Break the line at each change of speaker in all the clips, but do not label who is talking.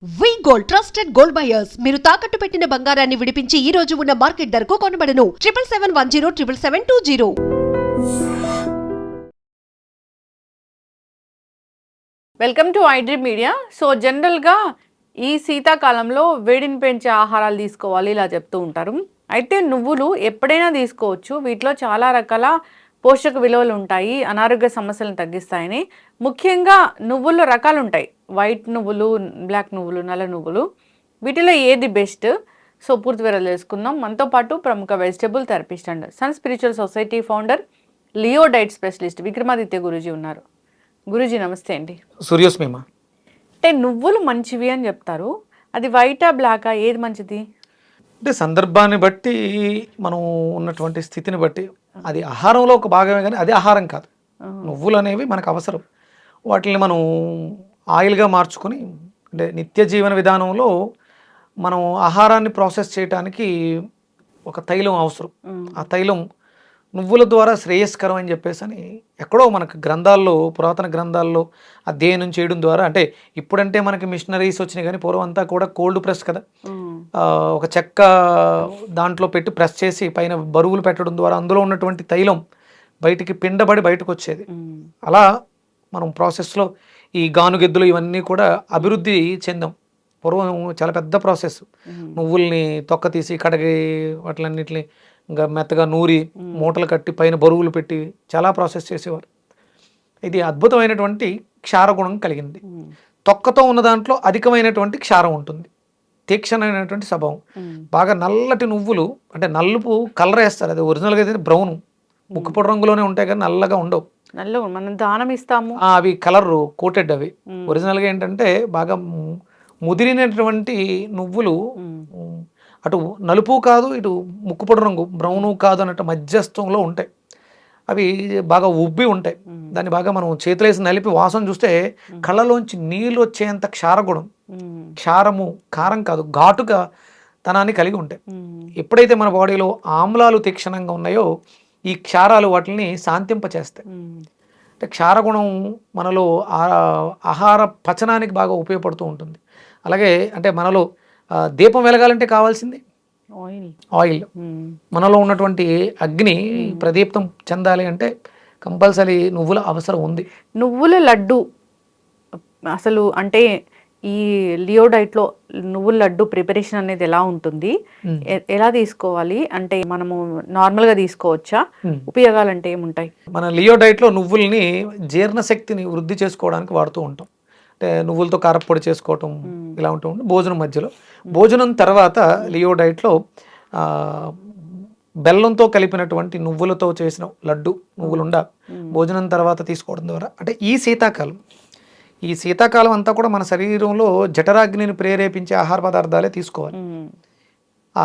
వి gold trusted gold buyers మీరు తాకట్టు పెట్టిన బంగారాన్ని విడిపించి ఈ రోజు ఉన్న మార్కెట్ ధరకు కొనబడను 7771077720.
Welcome to iDream media. So జనరల్గా ఈ శీతాకాలంలో వేడిని పెంచే ఆహారాలు తీసుకోవాలి ఇలా చెప్తూ ఉంటారు. అయితే నువ్వులు ఎప్పుడైనా తీసుకోవచ్చు. వీటిలో చాలా రకాల పోషక విలువలు ఉంటాయి, అనారోగ్య సమస్యలను తగ్గిస్తాయని. ముఖ్యంగా నువ్వుల్లో రకాలు ఉంటాయి, వైట్ నువ్వులు, బ్లాక్ నువ్వులు, నల్ల నువ్వులు. వీటిలో ఏది బెస్ట్? సో పూర్తి వివరాలు తెలుసుకుందాం. మనతో పాటు ప్రముఖ vegetable therapist and sun spiritual society founder, Leo diet specialist Vikramaditya Guruji ఉన్నారు. గురూజీ నమస్తే అండి.
సూర్యోస్మిమ.
అంటే నువ్వులు మంచివి అని చెప్తారు, అది వైటా బ్లాకా, ఏది మంచిది?
అంటే సందర్భాన్ని బట్టి, మనం ఉన్నటువంటి స్థితిని బట్టి, అది ఆహారంలో ఒక భాగమే కానీ అది ఆహారం కాదు. నువ్వులు అనేవి మనకు అవసరం. వాటిని మనం ఆయిల్గా మార్చుకొని, అంటే నిత్య జీవన విధానంలో మనం ఆహారాన్ని ప్రాసెస్ చేయడానికి ఒక తైలం అవసరం. ఆ తైలం నువ్వుల ద్వారా శ్రేయస్కరం అని చెప్పేసి అని ఎక్కడో మనకు గ్రంథాల్లో, పురాతన గ్రంథాల్లో అధ్యయనం చేయడం ద్వారా, అంటే ఇప్పుడంటే మనకి మిషనరీస్ వచ్చినాయి కానీ పూర్వం అంతా కూడా కోల్డ్ ప్రెస్ కదా, ఒక చెక్క దాంట్లో పెట్టి ప్రెస్ చేసి పైన బరువులు పెట్టడం ద్వారా అందులో ఉన్నటువంటి తైలం బయటికి పిండబడి బయటకు వచ్చేది. అలా మనం ప్రాసెస్లో ఈ గానుగెద్దులు ఇవన్నీ కూడా అభివృద్ధి చెందాం. పూర్వం చాలా పెద్ద ప్రాసెస్. నువ్వుల్ని తొక్క తీసి కడిగి వాటిలన్నిటిని ఇంకా మెత్తగా నూరి మూటలు కట్టి పైన బరువులు పెట్టి చాలా ప్రాసెస్ చేసేవారు. ఇది అద్భుతమైనటువంటి క్షారగుణం కలిగింది. తొక్కతో ఉన్న దాంట్లో అధికమైనటువంటి క్షారం ఉంటుంది, తీక్షణమైనటువంటి స్వభావం. బాగా నల్లటి నువ్వులు, అంటే నలుపు కలర్ వేస్తారు, అది ఒరిజినల్గా అయితే బ్రౌన్ ముక్కుపొడి రంగులోనే ఉంటాయి కానీ నల్లగా ఉండవు.
నల్ల మనం దానం ఇస్తాము,
అవి కలర్ కోటెడ్. అవి ఒరిజినల్గా ఏంటంటే బాగా ముదిరినటువంటి నువ్వులు, అటు నలుపు కాదు ఇటు ముక్కుపొడి రంగు బ్రౌను కాదు అన్నట్టు మధ్యస్థంలో ఉంటాయి. అవి బాగా ఉబ్బి ఉంటాయి. దాన్ని బాగా మనం చేతులేసి నలిపి వాసన చూస్తే కళ్ళలోంచి నీళ్ళు వచ్చేంత క్షారగుణం, క్షారము కారం కాదు ఘాటుగా తనాన్ని కలిగి ఉంటాయి. ఎప్పుడైతే మన బాడీలో ఆమ్లాలు తీక్షణంగా ఉన్నాయో ఈ క్షారాలు వాటిని శాంతింపచేస్తాయి. అంటే క్షారగుణం మనలో ఆహార పచనానికి బాగా ఉపయోగపడుతూ ఉంటుంది. అలాగే అంటే మనలో దీపం వెలగాలంటే కావాల్సింది ఆయిల్. మనలో ఉన్నటువంటి అగ్ని ప్రదీప్తం చెందాలి అంటే కంపల్సరీ నువ్వుల అవసరం ఉంది.
నువ్వుల లడ్డు అసలు అంటే ఈ లియో డైట్లో నువ్వుల లడ్డు ప్రిపరేషన్ అనేది ఎలా ఉంటుంది, ఎలా తీసుకోవాలి? అంటే మనము నార్మల్గా తీసుకోవచ్చా? ఉపయోగాలు అంటే ఏముంటాయి?
మన లియో డైట్లో నువ్వుల్ని జీర్ణశక్తిని వృద్ధి చేసుకోవడానికి వాడుతూ ఉంటాం. అంటే నువ్వులతో కారపొడి చేసుకోవటం ఇలా ఉంటూ ఉంటుంది. భోజనం మధ్యలో, భోజనం తర్వాత లియో డైట్లో బెల్లంతో కలిపినటువంటి నువ్వులతో చేసిన లడ్డు, నువ్వులుండ భోజనం తర్వాత తీసుకోవడం ద్వారా, అంటే ఈ శీతాకాలం అంతా కూడా మన శరీరంలో జఠరాగ్నిని ప్రేరేపించే ఆహార పదార్థాలే తీసుకోవాలి. ఆ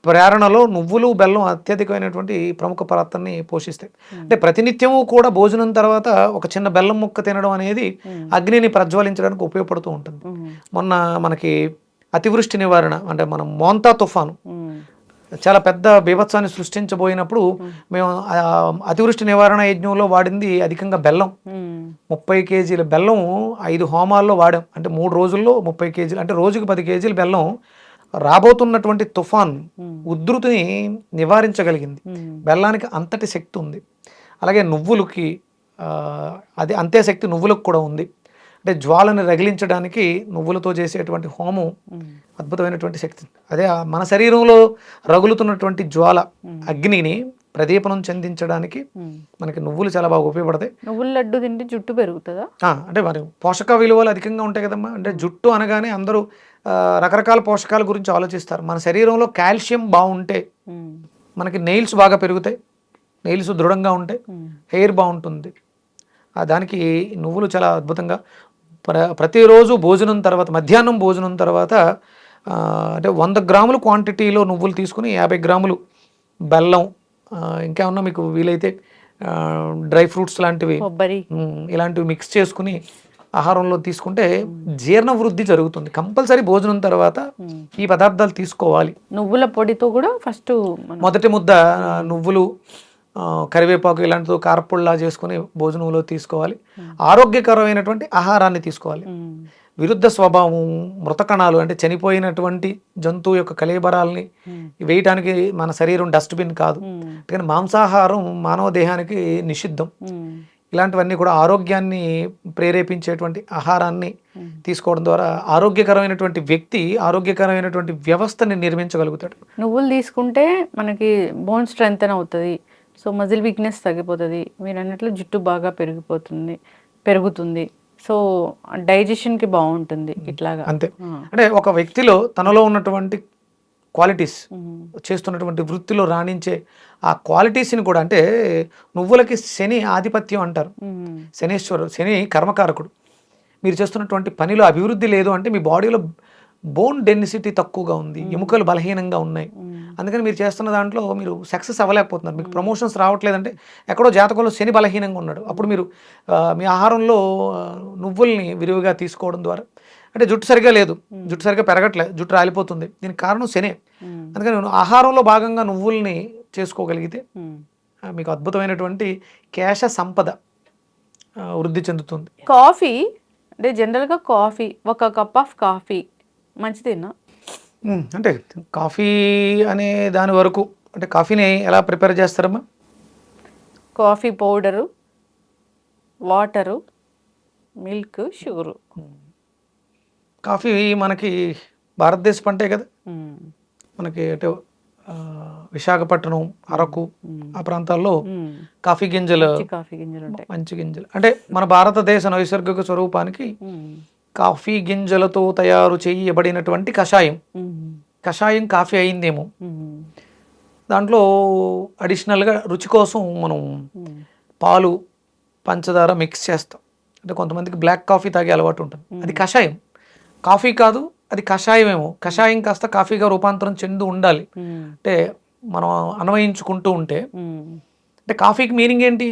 ప్రేరణలో నువ్వులు, బెల్లం అత్యధికమైనటువంటి ప్రముఖ పాత్రని పోషిస్తాయి. అంటే ప్రతినిత్యము కూడా భోజనం తర్వాత ఒక చిన్న బెల్లం ముక్క తినడం అనేది అగ్నిని ప్రజ్వలించడానికి ఉపయోగపడుతూ ఉంటుంది. మొన్న మనకి అతివృష్టి నివారణ, అంటే మనం మోంతా తుఫాను చాలా పెద్ద బీభత్సాన్ని సృష్టించబోయినప్పుడు మేము అతివృష్టి నివారణ యజ్ఞంలో వాడింది అధికంగా బెల్లం. 30 కేజీల బెల్లం 5 హోమాల్లో వాడాం. అంటే 3 రోజుల్లో 30 కేజీలు, అంటే రోజుకి 10 కేజీల బెల్లం రాబోతున్నటువంటి తుఫాన్ ఉధృతిని నివారించగలిగింది. బెల్లానికి అంతటి శక్తి ఉంది. అలాగే నువ్వులకి అది అంతే శక్తి నువ్వులకు కూడా ఉంది. అంటే జ్వాలను రగిలించడానికి నువ్వులతో చేసేటువంటి హోమం అద్భుతమైనటువంటి శక్తి. అదే మన శరీరంలో రగులుతున్నటువంటి జ్వాల అగ్నిని ప్రదీపనం చెందించడానికి మనకి నువ్వులు చాలా బాగా ఉపయోగపడతాయి.
నువ్వుల లడ్డు తింటే జుట్టు పెరుగుతుందా?
అంటే మరి పోషక విలువలు అధికంగా ఉంటాయి కదమ్మా. అంటే జుట్టు అనగానే అందరూ రకరకాల పోషకాల గురించి ఆలోచిస్తారు. మన శరీరంలో కాల్షియం బాగుంటే మనకి నెయిల్స్ బాగా పెరుగుతాయి, నెయిల్స్ దృఢంగా ఉంటాయి, హెయిర్ బాగుంటుంది. దానికి నువ్వులు చాలా అద్భుతంగా ప్రతిరోజు భోజనం తర్వాత, మధ్యాహ్నం భోజనం తర్వాత అంటే 100 గ్రాములు క్వాంటిటీలో నువ్వులు తీసుకుని 50 గ్రాములు బెల్లం, ఇంకేమన్నా మీకు వీలైతే డ్రై ఫ్రూట్స్ లాంటివి, ఇలాంటివి మిక్స్ చేసుకుని ఆహారంలో తీసుకుంటే జీర్ణ వృద్ధి జరుగుతుంది. కంపల్సరీ భోజనం తర్వాత ఈ పదార్థాలు తీసుకోవాలి.
నువ్వుల పొడితో కూడా ఫస్ట్
మొదటి ముద్ద నువ్వులు, కరివేపాకు ఇలాంటితో కారపొడిలా చేసుకుని భోజనంలో తీసుకోవాలి. ఆరోగ్యకరమైనటువంటి ఆహారాన్ని తీసుకోవాలి. విరుద్ధ స్వభావం, మృత కణాలు అంటే చనిపోయినటువంటి జంతువు యొక్క కళేబరాల్ని వేయటానికి మన శరీరం డస్ట్బిన్ కాదు. కానీ మాంసాహారం మానవ దేహానికి నిషిద్ధం. ఇలాంటివన్నీ కూడా ఆరోగ్యాన్ని ప్రేరేపించేటువంటి ఆహారాన్ని తీసుకోవడం ద్వారా ఆరోగ్యకరమైనటువంటి వ్యక్తి ఆరోగ్యకరమైనటువంటి వ్యవస్థని నిర్మించగలుగుతాడు.
నువ్వులు తీసుకుంటే మనకి బోన్ స్ట్రెంగ్తన్ అవుతుంది, సో మజిల్ వీక్నెస్ తగ్గిపోతుంది, మీరు అన్నట్లు జుట్టు బాగా పెరుగుతుంది, సో డైజెషన్కి బాగుంటుంది. ఇట్లాగా
అంతే. అంటే ఒక వ్యక్తిలో తనలో ఉన్నటువంటి క్వాలిటీస్, చేస్తున్నటువంటి వృత్తిలో రాణించే ఆ క్వాలిటీస్ని కూడా, అంటే నువ్వులకి శని ఆధిపత్యం అంటారు. శని కర్మకారకుడు. మీరు చేస్తున్నటువంటి పనిలో అభివృద్ధి లేదు అంటే మీ బాడీలో బోన్ డెన్సిటీ తక్కువగా ఉంది, ఎముకలు బలహీనంగా ఉన్నాయి, అందుకని మీరు చేస్తున్న దాంట్లో మీరు సక్సెస్ అవ్వలేకపోతున్నారు. మీకు ప్రమోషన్స్ రావట్లేదంటే ఎక్కడో జాతకంలో శని బలహీనంగా ఉన్నాడు. అప్పుడు మీరు మీ ఆహారంలో నువ్వుల్ని విరివిగా తీసుకోవడం ద్వారా, అంటే జుట్టు సరిగా లేదు, జుట్టు సరిగా పెరగట్లేదు, జుట్టు రాలిపోతుంది, దీనికి కారణం శనే. అందుకని ఆహారంలో భాగంగా నువ్వుల్ని చేసుకోగలిగితే మీకు అద్భుతమైనటువంటి కేశ సంపద వృద్ధి చెందుతుంది.
కాఫీ అంటే జనరల్గా కాఫీ, ఒక కప్ ఆఫ్ కాఫీ మంచిదేనా?
అంటే కాఫీ అనే దాని వరకు, అంటే కాఫీని ఎలా ప్రిపేర్ చేస్తారమ్మా?
Coffee powder, water, milk, sugar.
Coffee మనకి భారతదేశ పంటే కదా. మనకి అంటే విశాఖపట్నం, అరకు ఆ ప్రాంతాల్లో కాఫీ గింజలు
ఉంటాయి,
మంచి గింజలు. అంటే మన భారతదేశ నైసర్గిక స్వరూపానికి కాఫీ గింజలతో తయారు చేయబడినటువంటి కషాయం కాఫీ అయిందేమో. దాంట్లో అడిషనల్గా రుచి కోసం మనం పాలు, పంచదార మిక్స్ చేస్తాం. అంటే కొంతమందికి బ్లాక్ కాఫీ తాగే అలవాటు ఉంటుంది, అది కషాయం. కాఫీ కాదు, అది కషాయమేమో. కషాయం కాస్త కాఫీగా రూపాంతరం చెంది ఉండాలి. అంటే మనం అన్వయించుకుంటూ ఉంటే, అంటే కాఫీకి మీనింగ్ ఏంటి?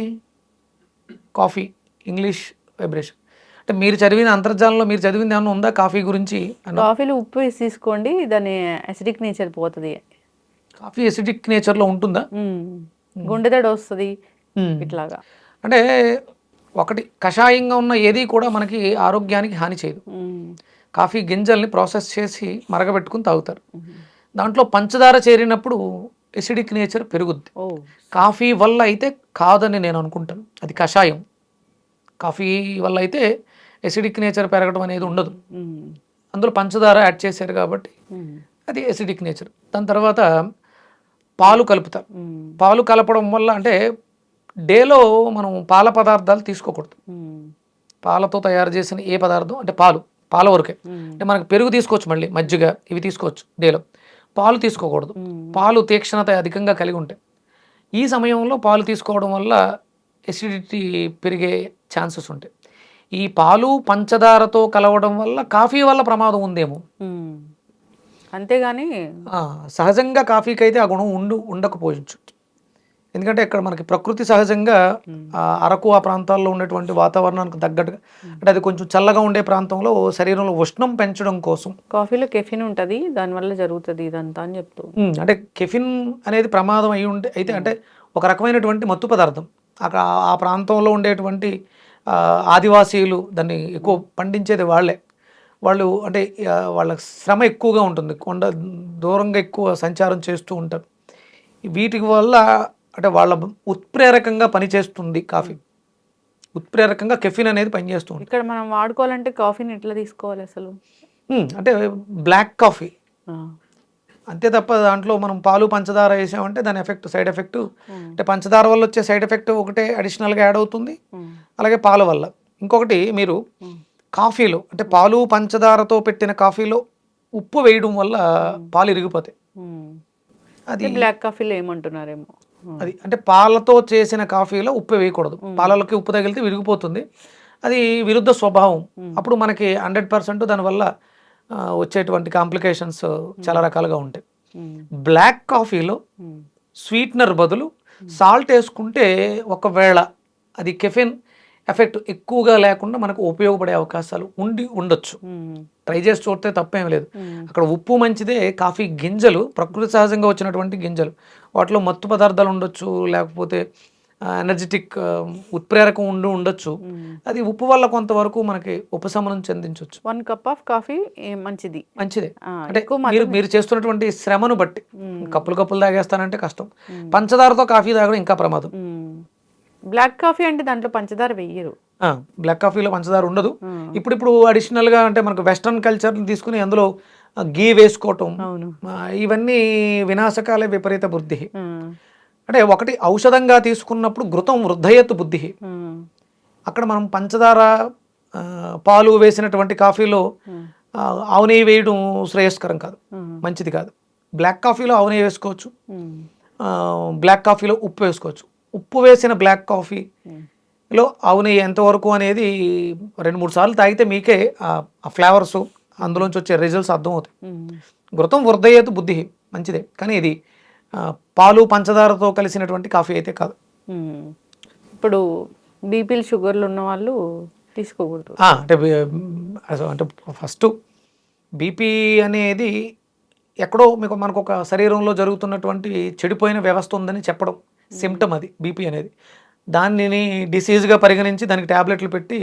Coffee English vibration. అంటే మీరు చదివిన అంతర్జాలంలో మీరు చదివింది ఏమన్నా ఉందా కాఫీ గురించి?
కాఫీలో ఉప్పు వేసి తీసుకోండి, దాని అసిడిక్ నేచర్ పోతుంది.
కాఫీ అసిడిక్ నేచర్లో ఉంటుందా?
గుండెదడ వస్తుంది ఇట్లాగా.
అంటే ఒకటి, కషాయంగా ఉన్న ఏది కూడా మనకి ఆరోగ్యానికి హాని చేయదు. కాఫీ గింజల్ని ప్రాసెస్ చేసి మరగబెట్టుకుని తాగుతారు. దాంట్లో పంచదార చేరినప్పుడు ఎసిడిక్ నేచర్ పెరుగుద్ది. కాఫీ వల్ల అయితే కాదని నేను అనుకుంటాను, అది కషాయం. కాఫీ వల్ల అయితే ఎసిడిక్ నేచర్ పెరగడం అనేది ఉండదు. అందులో పంచదార యాడ్ చేశారు కాబట్టి అది ఎసిడిక్ నేచర్. దాని తర్వాత పాలు కలుపుతారు. పాలు కలపడం వల్ల, అంటే డేలో మనం పాల పదార్థాలు తీసుకోకూడదు. పాలతో తయారు చేసిన ఏ పదార్థం, అంటే పాల వరకే. అంటే మనకు పెరుగు తీసుకోవచ్చు, మళ్ళీ మజ్జిగ ఇవి తీసుకోవచ్చు డేలో. పాలు తీసుకోకూడదు. పాలు తీక్షణత అధికంగా కలిగి ఉంటాయి. ఈ సమయంలో పాలు తీసుకోవడం వల్ల ఎసిడిటీ పెరిగే ఛాన్సెస్ ఉంటాయి. ఈ పాలు పంచదారతో కలవడం వల్ల కాఫీ వల్ల ప్రమాదం ఉందేమో.
అంతేగాని
సహజంగా కాఫీకి అయితే ఆ గుణం ఉండకపోవచ్చు. ఎందుకంటే ఇక్కడ మనకి ప్రకృతి సహజంగా అరకు ఆ ప్రాంతాల్లో ఉండేటువంటి వాతావరణానికి తగ్గట్టుగా, అంటే అది కొంచెం చల్లగా ఉండే ప్రాంతంలో శరీరంలో ఉష్ణం పెంచడం కోసం
కాఫీలో కెఫిన్ ఉంటుంది, దానివల్ల జరుగుతుంది ఇదంతా అని చెప్తూ.
అంటే కెఫిన్ అనేది ప్రమాదం అయితే అంటే ఒక రకమైనటువంటి మత్తు పదార్థం. అక్కడ ఆ ప్రాంతంలో ఉండేటువంటి ఆదివాసీలు దాన్ని ఎక్కువ పండించేది వాళ్ళు అంటే వాళ్ళ శ్రమ ఎక్కువగా ఉంటుంది, కొండ దూరంగా ఎక్కువ సంచారం చేస్తూ ఉంటారు. వీటి వల్ల అంటే వాళ్ళ ఉత్ప్రేరకంగా పనిచేస్తుంది కాఫీ. ఉత్ప్రేరకంగా కెఫిన్ అనేది పనిచేస్తూ ఉంటుంది.
ఇక్కడ మనం వాడుకోవాలంటే కాఫీని ఎట్లా తీసుకోవాలి అసలు?
అంటే బ్లాక్ కాఫీ అంతే తప్ప దాంట్లో మనం పాలు పంచదార వేసామంటే దాని సైడ్ ఎఫెక్ట్, అంటే పంచదార వల్ల వచ్చే సైడ్ ఎఫెక్ట్ ఒకటే అడిషనల్గా యాడ్ అవుతుంది, అలాగే పాల వల్ల. ఇంకొకటి, మీరు కాఫీలో అంటే పాలు పంచదారతో పెట్టిన కాఫీలో ఉప్పు వేయడం వల్ల పాలు ఇరిగిపోతాయి.
అది బ్లాక్ కాఫీలో ఏమంటున్నారేమో.
అది అంటే పాలతో చేసిన కాఫీలో ఉప్పు వేయకూడదు. పాలలోకి ఉప్పు తగిలితే విరిగిపోతుంది, అది విరుద్ధ స్వభావం. అప్పుడు మనకి 100% దానివల్ల వచ్చేటువంటి కాంప్లికేషన్స్ చాలా రకాలుగా ఉంటాయి. బ్లాక్ కాఫీలో స్వీట్నర్ బదులు సాల్ట్ వేసుకుంటే ఒకవేళ అది కెఫిన్ ఎఫెక్ట్ ఎక్కువగా లేకుండా మనకు ఉపయోగపడే అవకాశాలు ఉండొచ్చు. ట్రై చేసి చూస్తే తప్పేం లేదు. అక్కడ ఉప్పు మంచిదే. కాఫీ గింజలు ప్రకృతి సహజంగా వచ్చినటువంటి గింజలు, వాటిలో మత్తు పదార్థాలు ఉండొచ్చు, లేకపోతే ఎనర్జెటిక్ ఉత్ప్రేరకం ఉండొచ్చు. అది ఉప్పు వల్ల కొంతవరకు మనకి ఉపశమనం చెందించవచ్చు.
1 కప్ ఆఫ్ కాఫీ మంచిదే.
అంటే మీరు చేస్తున్నటువంటి శ్రమను బట్టి కప్పులు తాగేస్తానంటే కష్టం. పంచదారతో కాఫీ తాగడం ఇంకా ప్రమాదం.
బ్లాక్ కాఫీ అంటే దాంట్లో పంచదార వెయ్యరు.
బ్లాక్ కాఫీలో పంచదార ఉండదు. ఇప్పుడు అడిషనల్ గా అంటే మనకు వెస్ట్రన్ కల్చర్ తీసుకుని అందులో గీ వేసుకోవటం, ఇవన్నీ వినాశకాలే విపరీత బుద్ధి. అంటే ఒకటి ఔషధంగా తీసుకున్నప్పుడు ఘృతం వృద్ధయత్ బుద్ధి. అక్కడ మనం పంచదార పాలు వేసినటువంటి కాఫీలో ఆవు నెయ్యి వేయడం శ్రేయస్కరం కాదు, మంచిది కాదు. బ్లాక్ కాఫీలో ఆవు నెయ్యి వేసుకోవచ్చు, బ్లాక్ కాఫీలో ఉప్పు వేసుకోవచ్చు. ఉప్పు వేసిన బ్లాక్ కాఫీలో ఆవు నెయ్యి ఎంతవరకు అనేది 2-3 సార్లు తాగితే మీకే ఆ ఫ్లేవర్స్ అందులోంచి వచ్చే రిజల్ట్స్ అర్థమవుతాయి. ఘృతం వృద్ధయత్ బుద్ధి మంచిదే, కానీ ఇది పాలు పంచదారతో కలిసినటువంటి కాఫీ అయితే కాదు.
ఇప్పుడు బీపీలు షుగర్లు ఉన్న వాళ్ళు తీసుకోకూడదు.
అంటే ఫస్ట్ బీపీ అనేది ఎక్కడో మనకు ఒక శరీరంలో జరుగుతున్నటువంటి చెడిపోయిన వ్యవస్థ ఉందని చెప్పడం సిమ్టమ్. అది బీపీ అనేది దానిని డిసీజ్గా పరిగణించి దానికి ట్యాబ్లెట్లు పెట్టి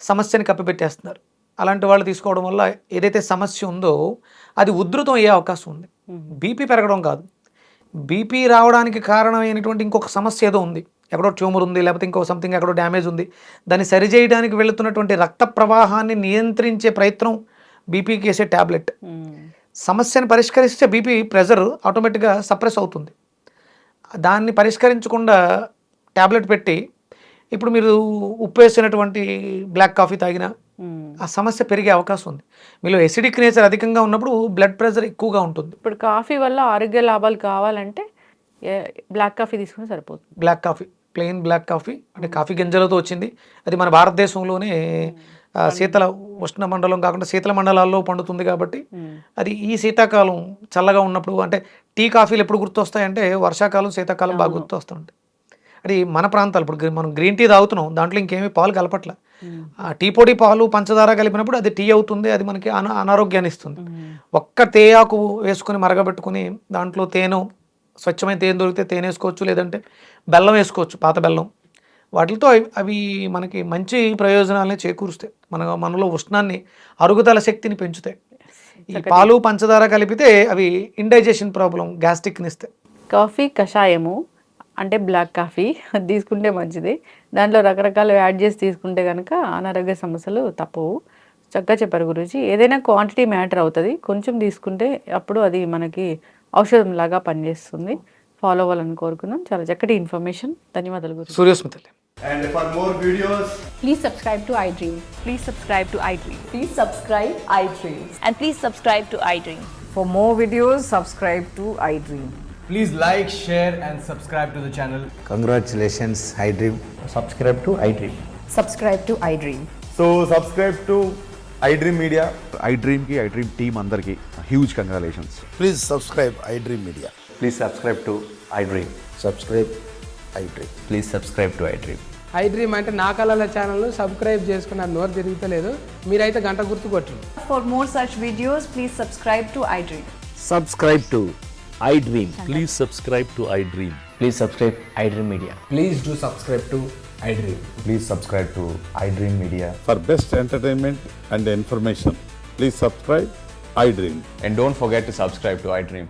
సమస్యని కప్పిపెట్టేస్తున్నారు. అలాంటి వాళ్ళు తీసుకోవడం వల్ల ఏదైతే సమస్య ఉందో అది ఉధృతం అయ్యే అవకాశం ఉంది. బీపీ పెరగడం కాదు, బీపీ రావడానికి కారణమైనటువంటి ఇంకొక సమస్య ఏదో ఉంది. ఎక్కడో ట్యూమర్ ఉంది, లేకపోతే ఇంకో సంథింగ్ ఎక్కడో డ్యామేజ్ ఉంది. దాన్ని సరిచేయడానికి వెళుతున్నటువంటి రక్త ప్రవాహాన్ని నియంత్రించే ప్రయత్నం బీపీకి వేసే ట్యాబ్లెట్. సమస్యను పరిష్కరిస్తే బీపీ ప్రెజర్ ఆటోమేటిక్గా సప్రెస్ అవుతుంది. దాన్ని పరిష్కరించకుండా ట్యాబ్లెట్ పెట్టి ఇప్పుడు మీరు ఉప్పు వేసినటువంటి బ్లాక్ కాఫీ తాగినా ఆ సమస్య పెరిగే అవకాశం ఉంది. మీలో ఎసిడిక్ నేచర్ అధికంగా ఉన్నప్పుడు బ్లడ్ ప్రెషర్ ఎక్కువగా ఉంటుంది.
ఇప్పుడు కాఫీ వల్ల ఆరోగ్య లాభాలు కావాలంటే బ్లాక్ కాఫీ తీసుకుని సరిపోతుంది.
Black coffee, plain black coffee అంటే కాఫీ గింజలతో వచ్చింది. అది మన భారతదేశంలోనే శీతల ఉష్ణ మండలం కాకుండా శీతల మండలాల్లో పండుతుంది కాబట్టి అది ఈ శీతాకాలం చల్లగా ఉన్నప్పుడు, అంటే టీ కాఫీలు ఎప్పుడు గుర్తొస్తాయంటే వర్షాకాలం శీతాకాలం బాగా గుర్తొస్తుంటాయి. అది మన ప్రాంతాలు ఇప్పుడు మనం గ్రీన్ టీ తాగుతున్నాం, దాంట్లో ఇంకేమీ పాలు కలపట్ల. టీ పొడి పాలు పంచదార కలిపినప్పుడు అది టీ అవుతుంది, అది మనకి అనారోగ్యాన్ని ఇస్తుంది. ఒక్క తేయాకు వేసుకొని మరగబెట్టుకుని దాంట్లో తేనె, స్వచ్ఛమైన తేనె దొరికితే తేనె వేసుకోవచ్చు, లేదంటే బెల్లం వేసుకోవచ్చు, పాత బెల్లం. వాటితో అవి మనకి మంచి ప్రయోజనాలనే చేకూరుస్తాయి. మనలో ఉష్ణాన్ని, అరుగుదల శక్తిని పెంచుతాయి. ఈ పాలు పంచదార కలిపితే అవి ఇండైజెషన్ ప్రాబ్లం, గ్యాస్ట్రిక్ని ఇస్తాయి.
కాఫీ కషాయము అంటే బ్లాక్ కాఫీ అది తీసుకుంటే మంచిది. దాంట్లో రకరకాలు యాడ్ చేసి తీసుకుంటే కనుక అనారోగ్య సమస్యలు తప్పవు. చక్కగా చెప్పారు గురించి. ఏదైనా క్వాంటిటీ మ్యాటర్ అవుతుంది, కొంచెం తీసుకుంటే అప్పుడు అది మనకి ఔషధం లాగా పనిచేస్తుంది. ఫాలో అవ్వాలని కోరుకున్నాం. చాలా చక్కటి ఇన్ఫర్మేషన్. ధన్యవాదాలు గురించి.
Suryasmita.
And for more videos,
Please subscribe to iDream.
Please subscribe to iDream.
Please subscribe iDream.
And please subscribe to iDream.
For more videos, subscribe to iDream.
please like, share, and subscribe to the channel.
Congratulations, iDream.
Subscribe to iDream.
Subscribe to iDream.
So subscribe to iDream Media.
iDream team andarki huge congratulations.
Please subscribe iDream Media.
Please subscribe to iDream.
Subscribe iDream.
Please subscribe to iDream.
iDream అంటే నా కళల ఛానల్ను subscribe చేసుకున్న నోరు తిరుగుతలేదు, మీరైతే గంట గుర్తు కొట్టండి.
For more such videos, please subscribe to iDream.
Subscribe to iDream.
Please subscribe to iDream.
Please subscribe iDream Media.
Please do subscribe to iDream.
Please subscribe to iDream Media.
For best entertainment and information, please subscribe iDream.
And don't forget to subscribe to iDream.